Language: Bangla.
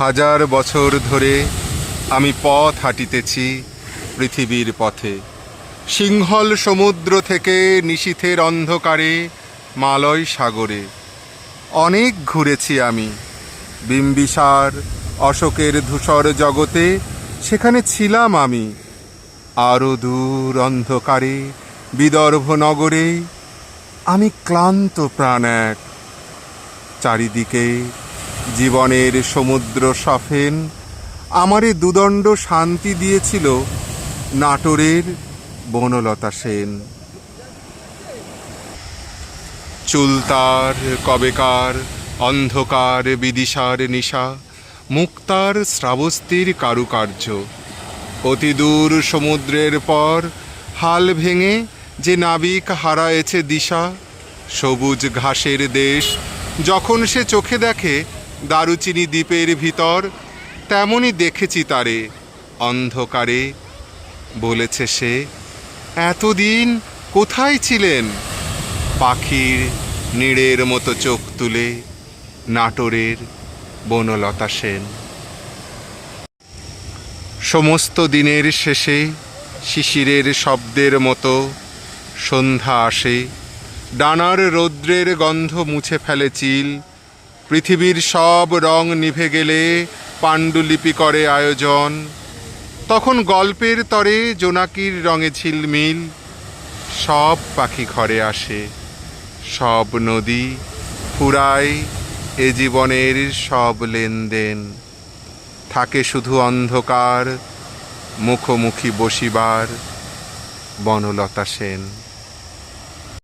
হাজার বছর ধরে আমি পথ হাঁটিতেছি পৃথিবীর পথে। সিংহল সমুদ্র থেকে নিশীথের অন্ধকারে মালয় সাগরে অনেক ঘুরেছি আমি। বিম্বিসার অশোকের ধূসর জগতে সেখানে ছিলাম আমি। আরও দূর অন্ধকারে বিদর্ভ নগরে আমি ক্লান্ত প্রাণ এক। চারিদিকে জীবনের সমুদ্র সফেন আমারে দুদণ্ড শান্তি দিয়েছিল নাটোরের বনলতা সেন। চুলতার কবেকার অন্ধকার বিদিশার নিশা, মুক্তার শ্রাবস্তির কারুকার্য, অতি দূর সমুদ্রের পর হাল ভেঙে যে নাবিক হারায়েছে দিশা। সবুজ ঘাসের দেশ যখন সে চোখে দেখে দারুচিনি দ্বীপের ভিতর, তেমনই দেখেছি তারে অন্ধকারে। বলেছে সে, এতদিন কোথায় ছিলেন? পাখির নীড়ের মতো চোখ তুলে নাটোরের বনলতা সেন। সমস্ত দিনের শেষে শিশিরের শব্দের মতো সন্ধ্যা আসে। ডানার রৌদ্রের গন্ধ মুছে ফেলে চিল। পৃথিবীর সব রং নিভে গেলে পাণ্ডুলিপি করে আয়োজন। তখন গল্পের তরে জোনাকির রঙে ঝিলমিল। সব পাখি ঘরে আসে, সব নদী ফুরায় এ জীবনের সব লেনদেন। থাকে শুধু অন্ধকার মুখোমুখি বসিবার বনলতা সেন।